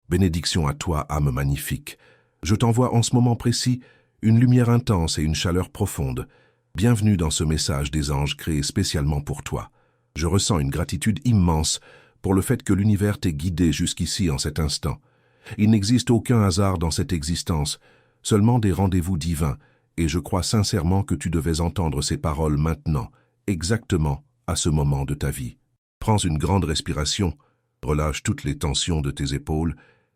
Bénédiction à toi, âme magnifique. Je t'envoie en ce moment précis une lumière intense et une chaleur profonde. Bienvenue dans ce message des anges créé spécialement pour toi. Je ressens une gratitude immense pour le fait que l'univers t'ait guidé jusqu'ici en cet instant. Il n'existe aucun hasard dans cette existence, seulement des rendez-vous divins, et je crois sincèrement que tu devais entendre ces paroles maintenant, exactement à ce moment de ta vie. Prends une grande respiration, relâche toutes les tensions de tes épaules,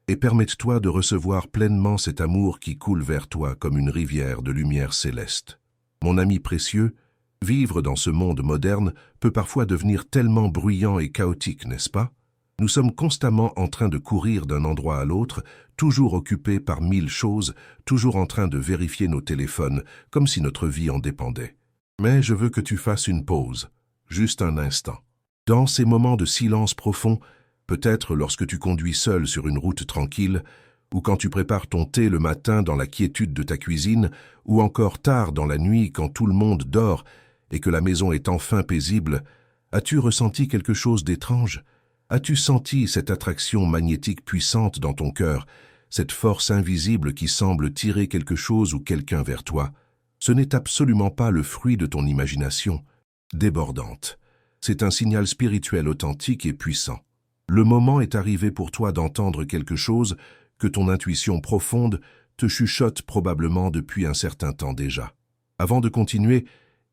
et permette-toi de recevoir pleinement cet amour qui coule vers toi comme une rivière de lumière céleste. Mon ami précieux, vivre dans ce monde moderne peut parfois devenir tellement bruyant et chaotique, n'est-ce pas? Nous sommes constamment en train de courir d'un endroit à l'autre, toujours occupés par 1000 choses, toujours en train de vérifier nos téléphones, comme si notre vie en dépendait. Mais je veux que tu fasses une pause, juste un instant. Dans ces moments de silence profond, peut-être lorsque tu conduis seul sur une route tranquille, ou quand tu prépares ton thé le matin dans la quiétude de ta cuisine, ou encore tard dans la nuit quand tout le monde dort et que la maison est enfin paisible, as-tu ressenti quelque chose d'étrange? As-tu senti cette attraction magnétique puissante dans ton cœur, cette force invisible qui semble tirer quelque chose ou quelqu'un vers toi? Ce n'est absolument pas le fruit de ton imagination débordante. C'est un signal spirituel authentique et puissant. Le moment est arrivé pour toi d'entendre quelque chose que ton intuition profonde te chuchote probablement depuis un certain temps déjà. Avant de continuer,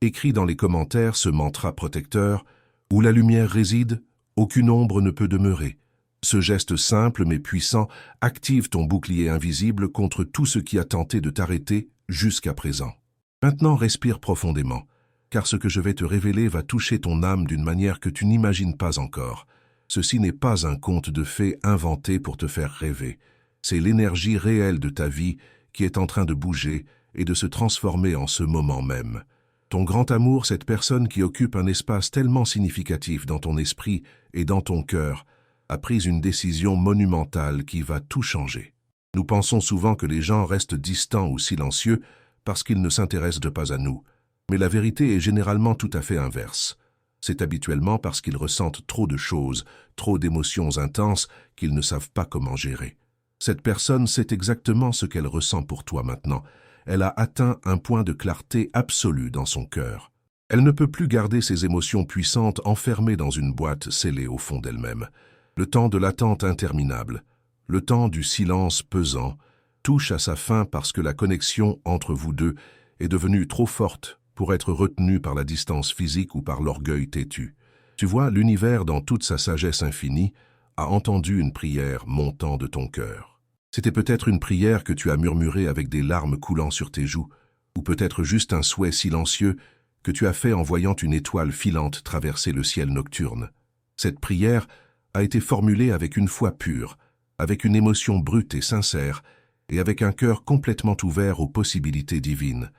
écris dans les commentaires ce mantra protecteur « Où la lumière réside, aucune ombre ne peut demeurer ». Ce geste simple mais puissant active ton bouclier invisible contre tout ce qui a tenté de t'arrêter jusqu'à présent. Maintenant, respire profondément, car ce que je vais te révéler va toucher ton âme d'une manière que tu n'imagines pas encore. Ceci n'est pas un conte de fées inventé pour te faire rêver. C'est l'énergie réelle de ta vie qui est en train de bouger et de se transformer en ce moment même. Ton grand amour, cette personne qui occupe un espace tellement significatif dans ton esprit et dans ton cœur, a pris une décision monumentale qui va tout changer. Nous pensons souvent que les gens restent distants ou silencieux parce qu'ils ne s'intéressent pas à nous. Mais la vérité est généralement tout à fait inverse. C'est habituellement parce qu'ils ressentent trop de choses, trop d'émotions intenses qu'ils ne savent pas comment gérer. Cette personne sait exactement ce qu'elle ressent pour toi maintenant. Elle a atteint un point de clarté absolue dans son cœur. Elle ne peut plus garder ses émotions puissantes enfermées dans une boîte scellée au fond d'elle-même. Le temps de l'attente interminable, le temps du silence pesant, touche à sa fin parce que la connexion entre vous deux est devenue trop forte pour être retenue par la distance physique ou par l'orgueil têtu. Tu vois, l'univers dans toute sa sagesse infinie a entendu une prière montant de ton cœur. C'était peut-être une prière que tu as murmurée avec des larmes coulant sur tes joues, ou peut-être juste un souhait silencieux que tu as fait en voyant une étoile filante traverser le ciel nocturne. Cette prière a été formulée avec une foi pure, avec une émotion brute et sincère, et avec un cœur complètement ouvert aux possibilités divines.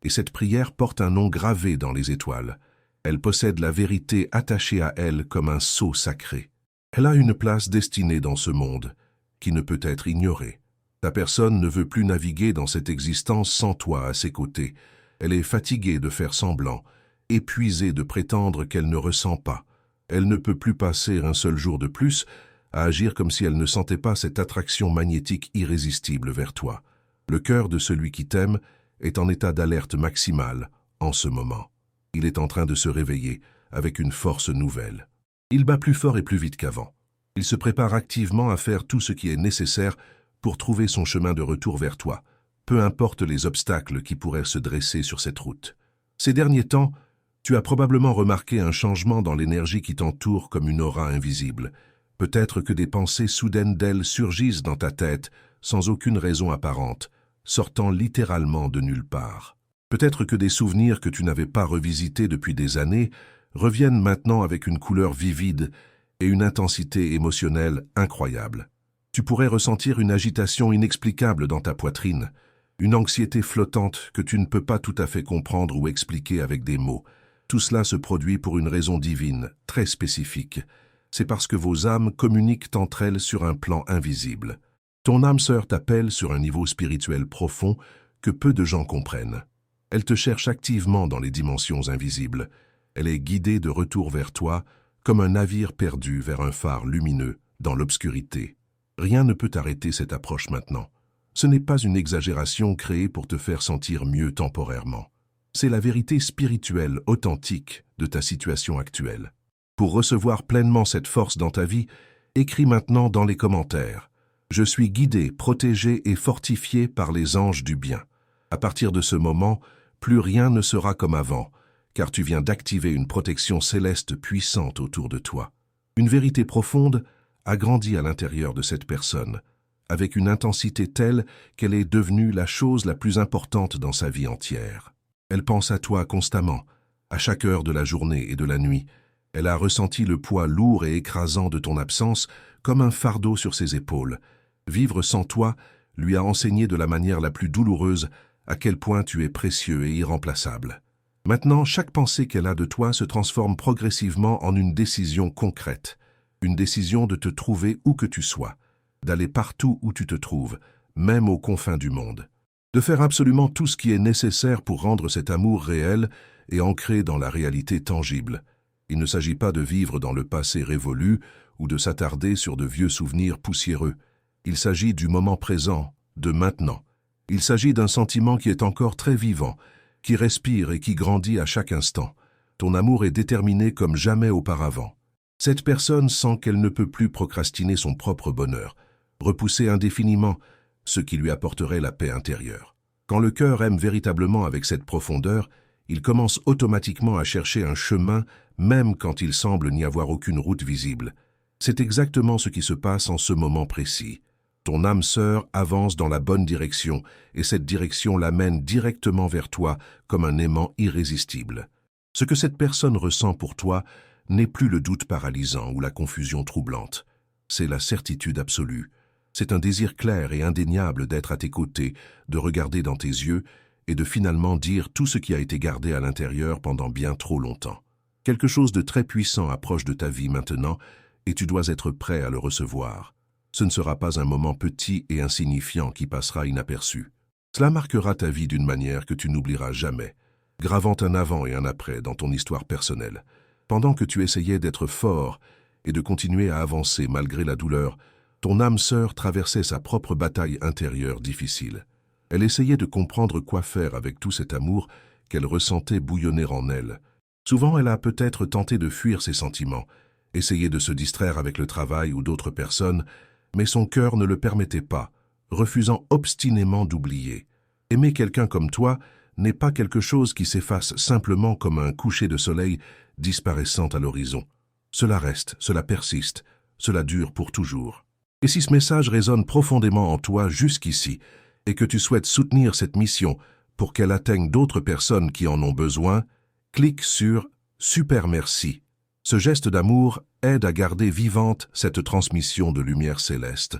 Et cette prière porte un nom gravé dans les étoiles. Elle possède la vérité attachée à elle comme un sceau sacré. Elle a une place destinée dans ce monde, qui ne peut être ignorée. Ta personne ne veut plus naviguer dans cette existence sans toi à ses côtés. Elle est fatiguée de faire semblant, épuisée de prétendre qu'elle ne ressent pas. Elle ne peut plus passer un seul jour de plus à agir comme si elle ne sentait pas cette attraction magnétique irrésistible vers toi. Le cœur de celui qui t'aime est en état d'alerte maximale en ce moment. Il est en train de se réveiller avec une force nouvelle. Il bat plus fort et plus vite qu'avant. Il se prépare activement à faire tout ce qui est nécessaire pour trouver son chemin de retour vers toi, peu importe les obstacles qui pourraient se dresser sur cette route. Ces derniers temps, tu as probablement remarqué un changement dans l'énergie qui t'entoure comme une aura invisible. Peut-être que des pensées soudaines d'elle surgissent dans ta tête sans aucune raison apparente, sortant littéralement de nulle part. Peut-être que des souvenirs que tu n'avais pas revisités depuis des années reviennent maintenant avec une couleur vivide et une intensité émotionnelle incroyable. Tu pourrais ressentir une agitation inexplicable dans ta poitrine, une anxiété flottante que tu ne peux pas tout à fait comprendre ou expliquer avec des mots. Tout cela se produit pour une raison divine, très spécifique. C'est parce que vos âmes communiquent entre elles sur un plan invisible. Ton âme sœur t'appelle sur un niveau spirituel profond que peu de gens comprennent. Elle te cherche activement dans les dimensions invisibles. Elle est guidée de retour vers toi, comme un navire perdu vers un phare lumineux dans l'obscurité. Rien ne peut arrêter cette approche maintenant. Ce n'est pas une exagération créée pour te faire sentir mieux temporairement. C'est la vérité spirituelle authentique de ta situation actuelle. Pour recevoir pleinement cette force dans ta vie, écris maintenant dans les commentaires. Je suis guidé, protégé et fortifié par les anges du bien. À partir de ce moment, plus rien ne sera comme avant, car tu viens d'activer une protection céleste puissante autour de toi. Une vérité profonde a grandi à l'intérieur de cette personne, avec une intensité telle qu'elle est devenue la chose la plus importante dans sa vie entière. Elle pense à toi constamment, à chaque heure de la journée et de la nuit. Elle a ressenti le poids lourd et écrasant de ton absence comme un fardeau sur ses épaules. Vivre sans toi lui a enseigné de la manière la plus douloureuse à quel point tu es précieux et irremplaçable. Maintenant, chaque pensée qu'elle a de toi se transforme progressivement en une décision concrète, une décision de te trouver où que tu sois, d'aller partout où tu te trouves, même aux confins du monde, de faire absolument tout ce qui est nécessaire pour rendre cet amour réel et ancré dans la réalité tangible. Il ne s'agit pas de vivre dans le passé révolu ou de s'attarder sur de vieux souvenirs poussiéreux. Il s'agit du moment présent, de maintenant. Il s'agit d'un sentiment qui est encore très vivant, qui respire et qui grandit à chaque instant. Ton amour est déterminé comme jamais auparavant. Cette personne sent qu'elle ne peut plus procrastiner son propre bonheur, repousser indéfiniment ce qui lui apporterait la paix intérieure. Quand le cœur aime véritablement avec cette profondeur, il commence automatiquement à chercher un chemin, même quand il semble n'y avoir aucune route visible. C'est exactement ce qui se passe en ce moment précis. Ton âme sœur avance dans la bonne direction, et cette direction l'amène directement vers toi comme un aimant irrésistible. Ce que cette personne ressent pour toi n'est plus le doute paralysant ou la confusion troublante. C'est la certitude absolue. C'est un désir clair et indéniable d'être à tes côtés, de regarder dans tes yeux et de finalement dire tout ce qui a été gardé à l'intérieur pendant bien trop longtemps. Quelque chose de très puissant approche de ta vie maintenant et tu dois être prêt à le recevoir. Ce ne sera pas un moment petit et insignifiant qui passera inaperçu. Cela marquera ta vie d'une manière que tu n'oublieras jamais, gravant un avant et un après dans ton histoire personnelle. Pendant que tu essayais d'être fort et de continuer à avancer malgré la douleur, ton âme sœur traversait sa propre bataille intérieure difficile. Elle essayait de comprendre quoi faire avec tout cet amour qu'elle ressentait bouillonner en elle. Souvent, elle a peut-être tenté de fuir ses sentiments, essayé de se distraire avec le travail ou d'autres personnes, mais son cœur ne le permettait pas, refusant obstinément d'oublier. Aimer quelqu'un comme toi n'est pas quelque chose qui s'efface simplement comme un coucher de soleil disparaissant à l'horizon. Cela reste, cela persiste, cela dure pour toujours. Et si ce message résonne profondément en toi jusqu'ici, et que tu souhaites soutenir cette mission pour qu'elle atteigne d'autres personnes qui en ont besoin, clique sur « Super merci ». Ce geste d'amour aide à garder vivante cette transmission de lumière céleste.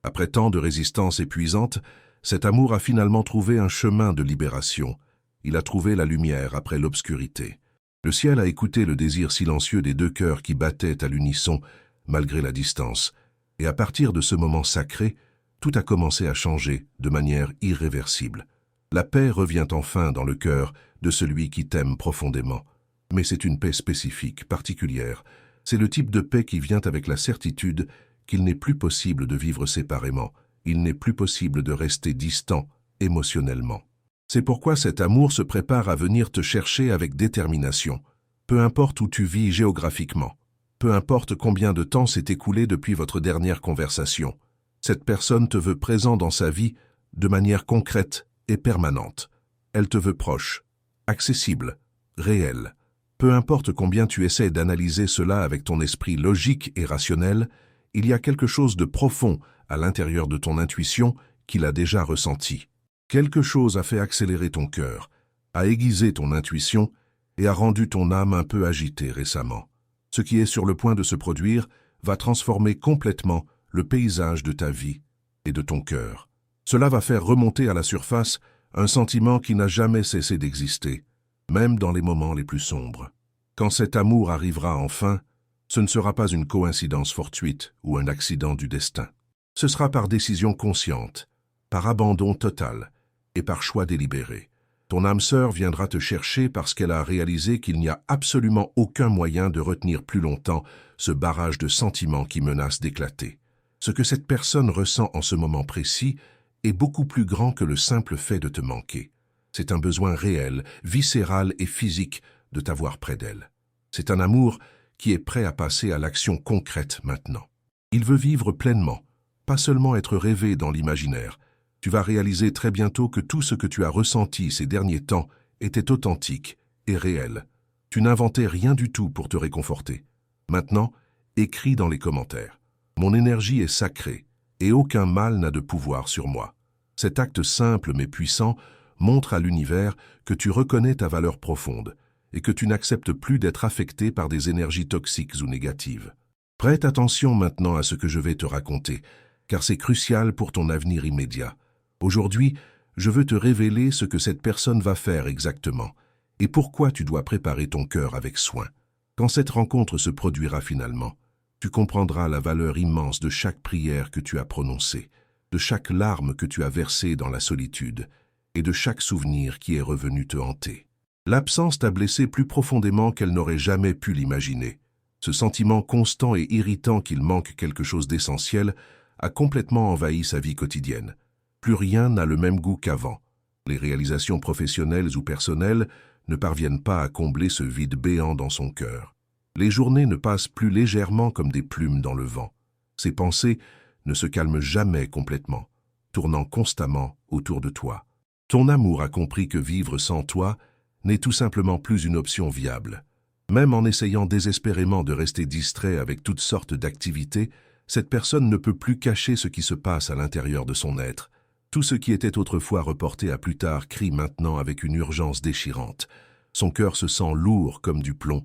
Après tant de résistance épuisante, cet amour a finalement trouvé un chemin de libération. Il a trouvé la lumière après l'obscurité. Le ciel a écouté le désir silencieux des deux cœurs qui battaient à l'unisson, malgré la distance. Et à partir de ce moment sacré, tout a commencé à changer de manière irréversible. La paix revient enfin dans le cœur de celui qui t'aime profondément. Mais c'est une paix spécifique, particulière. C'est le type de paix qui vient avec la certitude qu'il n'est plus possible de vivre séparément. Il n'est plus possible de rester distant émotionnellement. C'est pourquoi cet amour se prépare à venir te chercher avec détermination. Peu importe où tu vis géographiquement. Peu importe combien de temps s'est écoulé depuis votre dernière conversation. Cette personne te veut présent dans sa vie de manière concrète et permanente. Elle te veut proche, accessible, réel. Peu importe combien tu essaies d'analyser cela avec ton esprit logique et rationnel, il y a quelque chose de profond à l'intérieur de ton intuition qu'il a déjà ressenti. Quelque chose a fait accélérer ton cœur, a aiguisé ton intuition et a rendu ton âme un peu agitée récemment. Ce qui est sur le point de se produire va transformer complètement le paysage de ta vie et de ton cœur. Cela va faire remonter à la surface un sentiment qui n'a jamais cessé d'exister, même dans les moments les plus sombres. Quand cet amour arrivera enfin, ce ne sera pas une coïncidence fortuite ou un accident du destin. Ce sera par décision consciente, par abandon total et par choix délibéré. Ton âme sœur viendra te chercher parce qu'elle a réalisé qu'il n'y a absolument aucun moyen de retenir plus longtemps ce barrage de sentiments qui menace d'éclater. Ce que cette personne ressent en ce moment précis est beaucoup plus grand que le simple fait de te manquer. C'est un besoin réel, viscéral et physique de t'avoir près d'elle. C'est un amour qui est prêt à passer à l'action concrète maintenant. Il veut vivre pleinement, pas seulement être rêvé dans l'imaginaire. Tu vas réaliser très bientôt que tout ce que tu as ressenti ces derniers temps était authentique et réel. Tu n'inventais rien du tout pour te réconforter. Maintenant, écris dans les commentaires. Mon énergie est sacrée et aucun mal n'a de pouvoir sur moi. Cet acte simple mais puissant montre à l'univers que tu reconnais ta valeur profonde et que tu n'acceptes plus d'être affecté par des énergies toxiques ou négatives. Prête attention maintenant à ce que je vais te raconter, car c'est crucial pour ton avenir immédiat. Aujourd'hui, je veux te révéler ce que cette personne va faire exactement et pourquoi tu dois préparer ton cœur avec soin. Quand cette rencontre se produira finalement, tu comprendras la valeur immense de chaque prière que tu as prononcée, de chaque larme que tu as versée dans la solitude et de chaque souvenir qui est revenu te hanter. L'absence t'a blessé plus profondément qu'elle n'aurait jamais pu l'imaginer. Ce sentiment constant et irritant qu'il manque quelque chose d'essentiel a complètement envahi sa vie quotidienne. Plus rien n'a le même goût qu'avant. Les réalisations professionnelles ou personnelles ne parviennent pas à combler ce vide béant dans son cœur. Les journées ne passent plus légèrement comme des plumes dans le vent. Ses pensées ne se calment jamais complètement, tournant constamment autour de toi. Ton amour a compris que vivre sans toi n'est tout simplement plus une option viable. Même en essayant désespérément de rester distrait avec toutes sortes d'activités, cette personne ne peut plus cacher ce qui se passe à l'intérieur de son être. Tout ce qui était autrefois reporté à plus tard crie maintenant avec une urgence déchirante. Son cœur se sent lourd comme du plomb,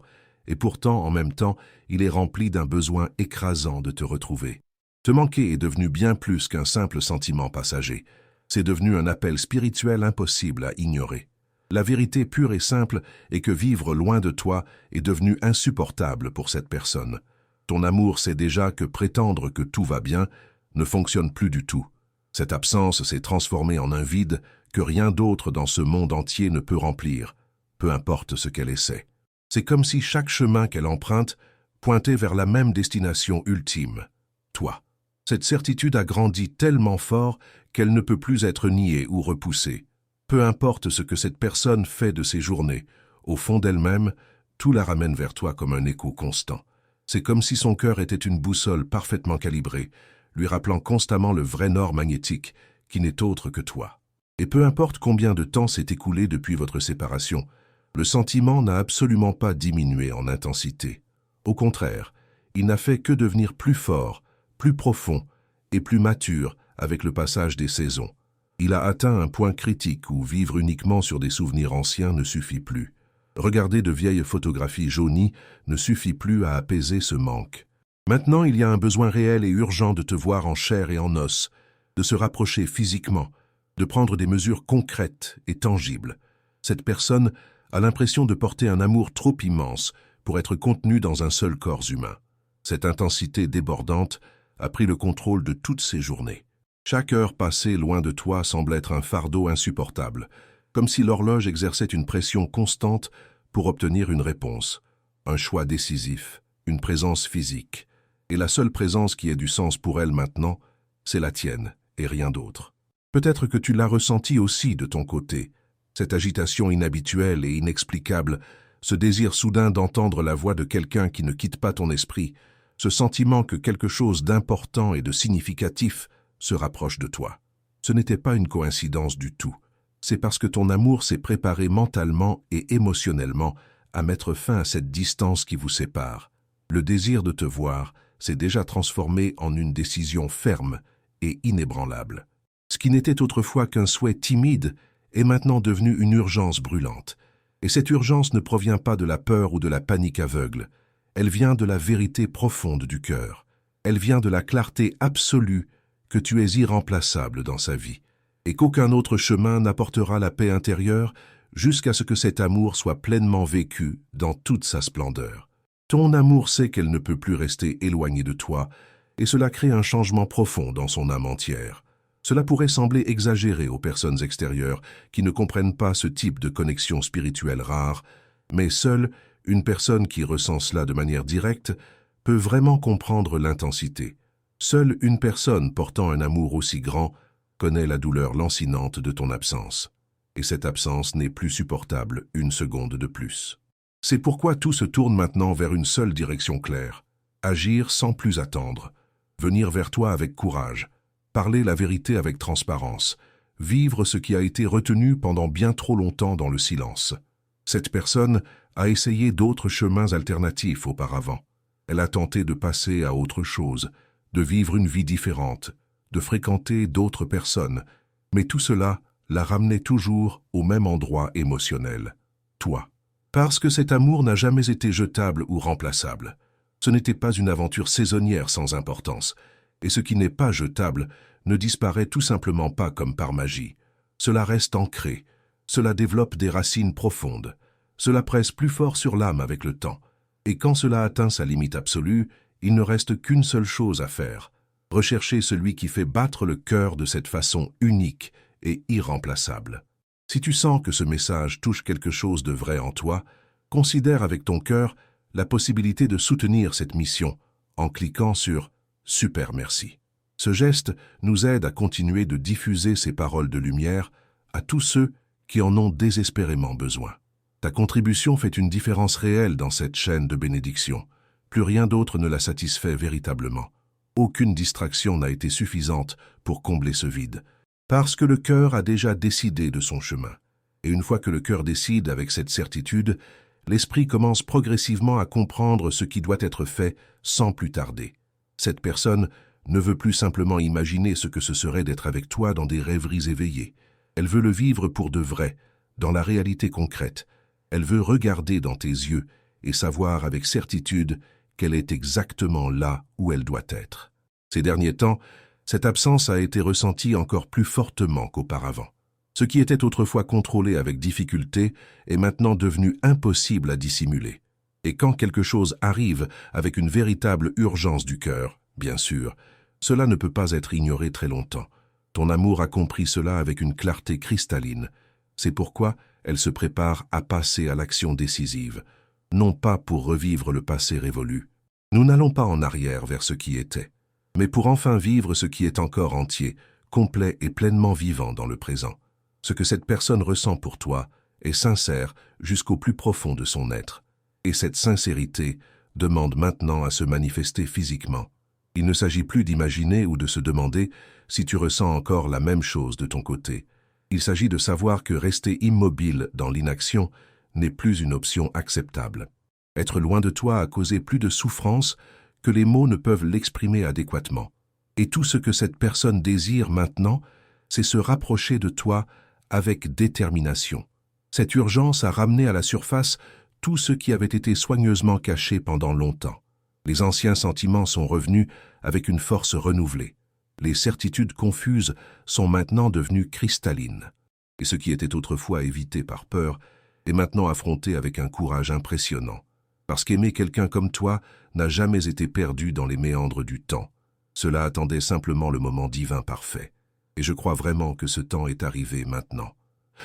et pourtant, en même temps, il est rempli d'un besoin écrasant de te retrouver. Te manquer est devenu bien plus qu'un simple sentiment passager. C'est devenu un appel spirituel impossible à ignorer. La vérité pure et simple est que vivre loin de toi est devenu insupportable pour cette personne. Ton amour sait déjà que prétendre que tout va bien ne fonctionne plus du tout. Cette absence s'est transformée en un vide que rien d'autre dans ce monde entier ne peut remplir, peu importe ce qu'elle essaie. C'est comme si chaque chemin qu'elle emprunte pointait vers la même destination ultime, toi. Cette certitude a grandi tellement fort qu'elle ne peut plus être niée ou repoussée. Peu importe ce que cette personne fait de ses journées, au fond d'elle-même, tout la ramène vers toi comme un écho constant. C'est comme si son cœur était une boussole parfaitement calibrée, lui rappelant constamment le vrai nord magnétique, qui n'est autre que toi. Et peu importe combien de temps s'est écoulé depuis votre séparation, le sentiment n'a absolument pas diminué en intensité. Au contraire, il n'a fait que devenir plus fort, plus profond et plus mature avec le passage des saisons. Il a atteint un point critique où vivre uniquement sur des souvenirs anciens ne suffit plus. Regarder de vieilles photographies jaunies ne suffit plus à apaiser ce manque. Maintenant, il y a un besoin réel et urgent de te voir en chair et en os, de se rapprocher physiquement, de prendre des mesures concrètes et tangibles. Cette personne a l'impression de porter un amour trop immense pour être contenu dans un seul corps humain. Cette intensité débordante a pris le contrôle de toutes ses journées. Chaque heure passée loin de toi semble être un fardeau insupportable, comme si l'horloge exerçait une pression constante pour obtenir une réponse, un choix décisif, une présence physique. Et la seule présence qui ait du sens pour elle maintenant, c'est la tienne et rien d'autre. Peut-être que tu l'as ressenti aussi de ton côté, cette agitation inhabituelle et inexplicable, ce désir soudain d'entendre la voix de quelqu'un qui ne quitte pas ton esprit, ce sentiment que quelque chose d'important et de significatif se rapproche de toi. Ce n'était pas une coïncidence du tout. C'est parce que ton amour s'est préparé mentalement et émotionnellement à mettre fin à cette distance qui vous sépare. Le désir de te voir s'est déjà transformé en une décision ferme et inébranlable. Ce qui n'était autrefois qu'un souhait timide est maintenant devenu une urgence brûlante. Et cette urgence ne provient pas de la peur ou de la panique aveugle. Elle vient de la vérité profonde du cœur. Elle vient de la clarté absolue que tu es irremplaçable dans sa vie, et qu'aucun autre chemin n'apportera la paix intérieure jusqu'à ce que cet amour soit pleinement vécu dans toute sa splendeur. Ton amour sait qu'elle ne peut plus rester éloignée de toi, et cela crée un changement profond dans son âme entière. Cela pourrait sembler exagéré aux personnes extérieures qui ne comprennent pas ce type de connexion spirituelle rare, mais seule une personne qui ressent cela de manière directe peut vraiment comprendre l'intensité. Seule une personne portant un amour aussi grand connaît la douleur lancinante de ton absence. Et cette absence n'est plus supportable une seconde de plus. C'est pourquoi tout se tourne maintenant vers une seule direction claire. Agir sans plus attendre. Venir vers toi avec courage. Parler la vérité avec transparence. Vivre ce qui a été retenu pendant bien trop longtemps dans le silence. Cette personne a essayé d'autres chemins alternatifs auparavant. Elle a tenté de passer à autre chose, de vivre une vie différente, de fréquenter d'autres personnes, mais tout cela la ramenait toujours au même endroit émotionnel, toi. Parce que cet amour n'a jamais été jetable ou remplaçable. Ce n'était pas une aventure saisonnière sans importance, et ce qui n'est pas jetable ne disparaît tout simplement pas comme par magie. Cela reste ancré, cela développe des racines profondes, cela presse plus fort sur l'âme avec le temps, et quand cela atteint sa limite absolue, il ne reste qu'une seule chose à faire, rechercher celui qui fait battre le cœur de cette façon unique et irremplaçable. Si tu sens que ce message touche quelque chose de vrai en toi, considère avec ton cœur la possibilité de soutenir cette mission en cliquant sur « Super merci ». Ce geste nous aide à continuer de diffuser ces paroles de lumière à tous ceux qui en ont désespérément besoin. Ta contribution fait une différence réelle dans cette chaîne de bénédiction. Plus rien d'autre ne la satisfait véritablement. Aucune distraction n'a été suffisante pour combler ce vide. Parce que le cœur a déjà décidé de son chemin. Et une fois que le cœur décide avec cette certitude, l'esprit commence progressivement à comprendre ce qui doit être fait sans plus tarder. Cette personne ne veut plus simplement imaginer ce que ce serait d'être avec toi dans des rêveries éveillées. Elle veut le vivre pour de vrai, dans la réalité concrète. Elle veut regarder dans tes yeux et savoir avec certitude qu'elle est exactement là où elle doit être. Ces derniers temps, cette absence a été ressentie encore plus fortement qu'auparavant. Ce qui était autrefois contrôlé avec difficulté est maintenant devenu impossible à dissimuler. Et quand quelque chose arrive avec une véritable urgence du cœur, bien sûr, cela ne peut pas être ignoré très longtemps. Ton amour a compris cela avec une clarté cristalline. C'est pourquoi elle se prépare à passer à l'action décisive, non pas pour revivre le passé révolu. Nous n'allons pas en arrière vers ce qui était, mais pour enfin vivre ce qui est encore entier, complet et pleinement vivant dans le présent. Ce que cette personne ressent pour toi est sincère jusqu'au plus profond de son être, et cette sincérité demande maintenant à se manifester physiquement. Il ne s'agit plus d'imaginer ou de se demander si tu ressens encore la même chose de ton côté. Il s'agit de savoir que rester immobile dans l'inaction n'est plus une option acceptable. Être loin de toi a causé plus de souffrance que les mots ne peuvent l'exprimer adéquatement. Et tout ce que cette personne désire maintenant, c'est se rapprocher de toi avec détermination. Cette urgence a ramené à la surface tout ce qui avait été soigneusement caché pendant longtemps. Les anciens sentiments sont revenus avec une force renouvelée. Les certitudes confuses sont maintenant devenues cristallines. Et ce qui était autrefois évité par peur est maintenant affronté avec un courage impressionnant. Parce qu'aimer quelqu'un comme toi n'a jamais été perdu dans les méandres du temps. Cela attendait simplement le moment divin parfait. Et je crois vraiment que ce temps est arrivé maintenant.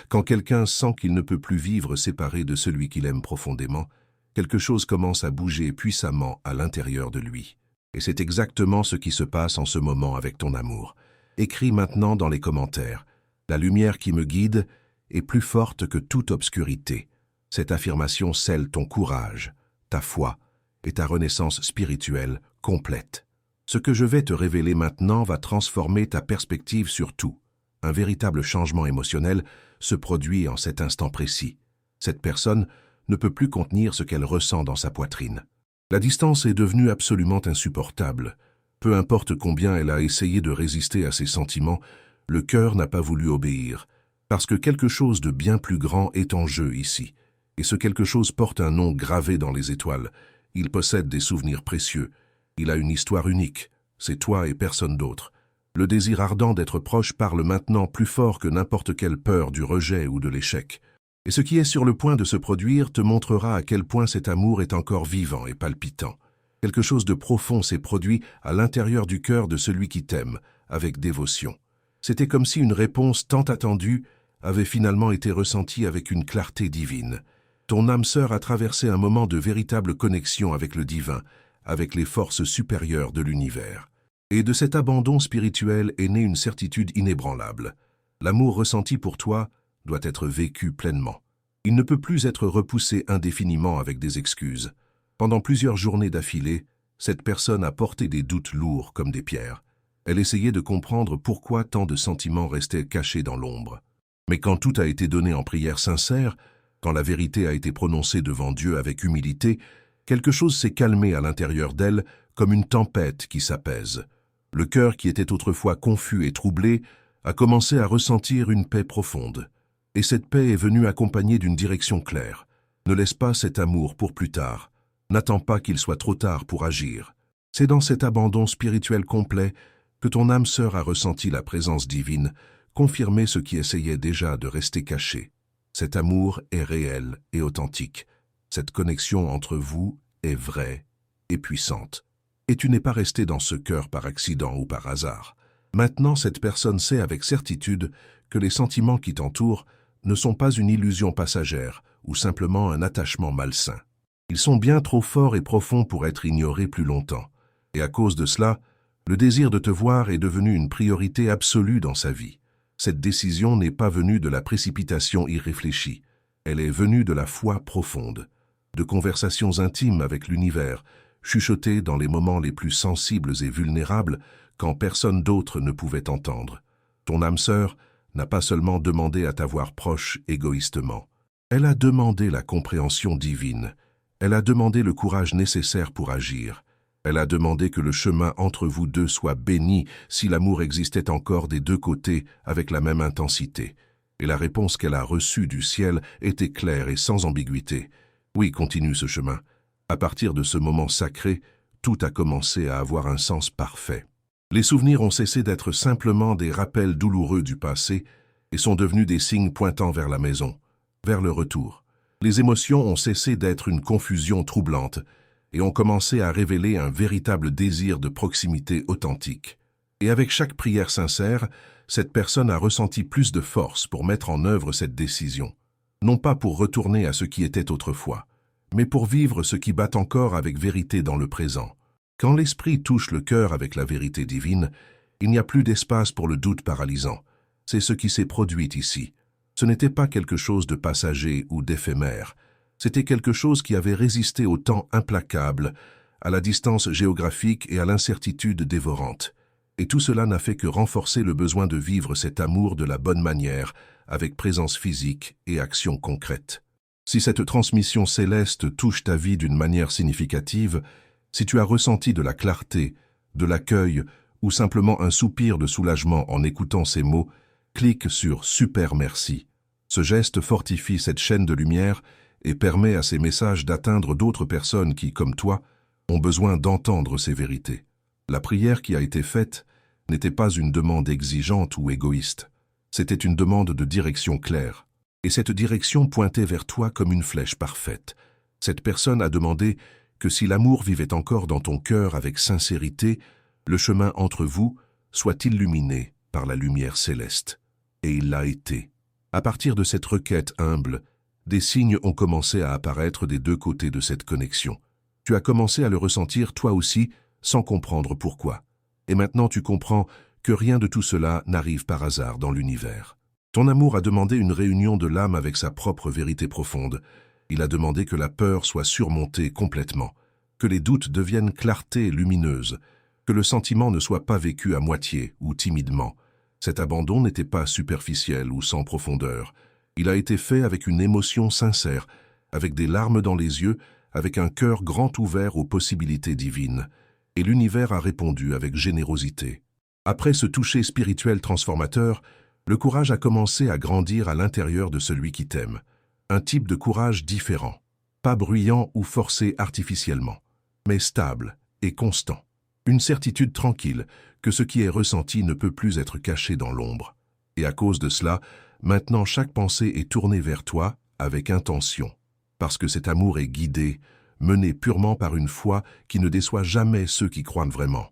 Quand quelqu'un sent qu'il ne peut plus vivre séparé de celui qu'il aime profondément, quelque chose commence à bouger puissamment à l'intérieur de lui. Et c'est exactement ce qui se passe en ce moment avec ton amour. Écris maintenant dans les commentaires. La lumière qui me guide est plus forte que toute obscurité. Cette affirmation scelle ton courage, ta foi et ta renaissance spirituelle complète. Ce que je vais te révéler maintenant va transformer ta perspective sur tout. Un véritable changement émotionnel se produit en cet instant précis. Cette personne ne peut plus contenir ce qu'elle ressent dans sa poitrine. La distance est devenue absolument insupportable. Peu importe combien elle a essayé de résister à ses sentiments, le cœur n'a pas voulu obéir, parce que quelque chose de bien plus grand est en jeu ici. Et ce quelque chose porte un nom gravé dans les étoiles. Il possède des souvenirs précieux. Il a une histoire unique. C'est toi et personne d'autre. Le désir ardent d'être proche parle maintenant plus fort que n'importe quelle peur du rejet ou de l'échec. Et ce qui est sur le point de se produire te montrera à quel point cet amour est encore vivant et palpitant. Quelque chose de profond s'est produit à l'intérieur du cœur de celui qui t'aime, avec dévotion. C'était comme si une réponse tant attendue avait finalement été ressentie avec une clarté divine. Ton âme sœur a traversé un moment de véritable connexion avec le divin, avec les forces supérieures de l'univers. Et de cet abandon spirituel est née une certitude inébranlable. L'amour ressenti pour toi doit être vécu pleinement. Il ne peut plus être repoussé indéfiniment avec des excuses. Pendant plusieurs journées d'affilée, cette personne a porté des doutes lourds comme des pierres. Elle essayait de comprendre pourquoi tant de sentiments restaient cachés dans l'ombre. Mais quand tout a été donné en prière sincère, quand la vérité a été prononcée devant Dieu avec humilité, quelque chose s'est calmé à l'intérieur d'elle comme une tempête qui s'apaise. Le cœur qui était autrefois confus et troublé a commencé à ressentir une paix profonde. Et cette paix est venue accompagnée d'une direction claire. Ne laisse pas cet amour pour plus tard. N'attends pas qu'il soit trop tard pour agir. C'est dans cet abandon spirituel complet que ton âme sœur a ressenti la présence divine, confirmer ce qui essayait déjà de rester caché. Cet amour est réel et authentique. Cette connexion entre vous est vraie et puissante. Et tu n'es pas resté dans ce cœur par accident ou par hasard. Maintenant, cette personne sait avec certitude que les sentiments qui t'entourent ne sont pas une illusion passagère ou simplement un attachement malsain. Ils sont bien trop forts et profonds pour être ignorés plus longtemps. Et à cause de cela, le désir de te voir est devenu une priorité absolue dans sa vie. Cette décision n'est pas venue de la précipitation irréfléchie. Elle est venue de la foi profonde, de conversations intimes avec l'univers, chuchotées dans les moments les plus sensibles et vulnérables quand personne d'autre ne pouvait entendre. Ton âme sœur n'a pas seulement demandé à t'avoir proche égoïstement. Elle a demandé la compréhension divine. Elle a demandé le courage nécessaire pour agir. Elle a demandé que le chemin entre vous deux soit béni si l'amour existait encore des deux côtés avec la même intensité. Et la réponse qu'elle a reçue du ciel était claire et sans ambiguïté. Oui, continue ce chemin. À partir de ce moment sacré, tout a commencé à avoir un sens parfait. Les souvenirs ont cessé d'être simplement des rappels douloureux du passé et sont devenus des signes pointant vers la maison, vers le retour. Les émotions ont cessé d'être une confusion troublante et ont commencé à révéler un véritable désir de proximité authentique. Et avec chaque prière sincère, cette personne a ressenti plus de force pour mettre en œuvre cette décision. Non pas pour retourner à ce qui était autrefois, mais pour vivre ce qui bat encore avec vérité dans le présent. Quand l'esprit touche le cœur avec la vérité divine, il n'y a plus d'espace pour le doute paralysant. C'est ce qui s'est produit ici. Ce n'était pas quelque chose de passager ou d'éphémère. C'était quelque chose qui avait résisté au temps implacable, à la distance géographique et à l'incertitude dévorante. Et tout cela n'a fait que renforcer le besoin de vivre cet amour de la bonne manière, avec présence physique et action concrète. Si cette transmission céleste touche ta vie d'une manière significative, si tu as ressenti de la clarté, de l'accueil ou simplement un soupir de soulagement en écoutant ces mots, clique sur « Super merci ». Ce geste fortifie cette chaîne de lumière et permet à ces messages d'atteindre d'autres personnes qui, comme toi, ont besoin d'entendre ces vérités. La prière qui a été faite n'était pas une demande exigeante ou égoïste. C'était une demande de direction claire. Et cette direction pointait vers toi comme une flèche parfaite. Cette personne a demandé que si l'amour vivait encore dans ton cœur avec sincérité, le chemin entre vous soit illuminé par la lumière céleste. Et il l'a été. À partir de cette requête humble, des signes ont commencé à apparaître des deux côtés de cette connexion. Tu as commencé à le ressentir toi aussi, sans comprendre pourquoi. Et maintenant tu comprends que rien de tout cela n'arrive par hasard dans l'univers. Ton amour a demandé une réunion de l'âme avec sa propre vérité profonde. Il a demandé que la peur soit surmontée complètement, que les doutes deviennent clarté lumineuse, que le sentiment ne soit pas vécu à moitié ou timidement. Cet abandon n'était pas superficiel ou sans profondeur. Il a été fait avec une émotion sincère, avec des larmes dans les yeux, avec un cœur grand ouvert aux possibilités divines. Et l'univers a répondu avec générosité. Après ce toucher spirituel transformateur, le courage a commencé à grandir à l'intérieur de celui qui t'aime. Un type de courage différent, pas bruyant ou forcé artificiellement, mais stable et constant. Une certitude tranquille que ce qui est ressenti ne peut plus être caché dans l'ombre. Et à cause de cela, maintenant chaque pensée est tournée vers toi avec intention, parce que cet amour est guidé, mené purement par une foi qui ne déçoit jamais ceux qui croient vraiment.